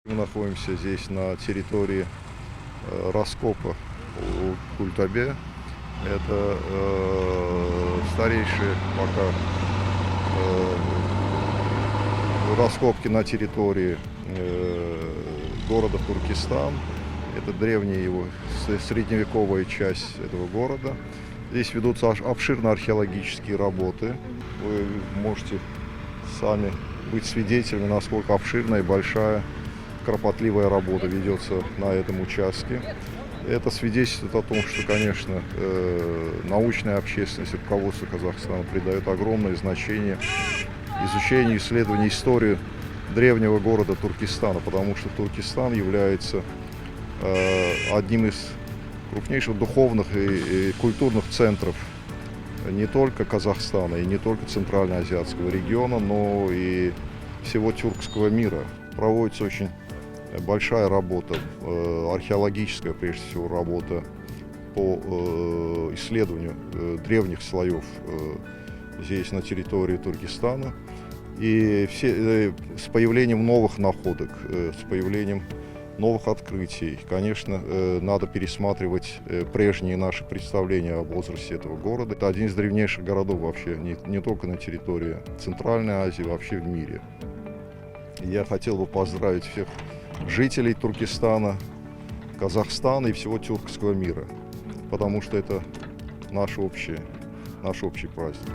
Мы находимся здесь на территории раскопа у Культабе. Это старейшие пока раскопки на территории города Туркестан. Это древняя его средневековая часть этого города. Здесь ведутся обширные археологические работы. Вы можете сами быть свидетелями, насколько обширная и большая, кропотливая работа ведется на этом участке. Это свидетельствует о том, что, конечно, научная общественность, руководство Казахстана придает огромное значение изучению, исследованию истории древнего города Туркестана, потому что Туркестан является одним из крупнейших духовных и культурных центров не только Казахстана и не только Центральноазиатского региона, но и всего тюркского мира. Проводится очень большая работа, археологическая, прежде всего, работа по исследованию древних слоев здесь, на территории Туркестана. И с появлением новых находок, с появлением новых открытий, конечно, надо пересматривать прежние наши представления о возрасте этого города. Это один из древнейших городов вообще, не только на территории Центральной Азии, вообще в мире. Я хотел бы поздравить всех жителей Туркестана, Казахстана и всего тюркского мира, потому что это наш общий праздник.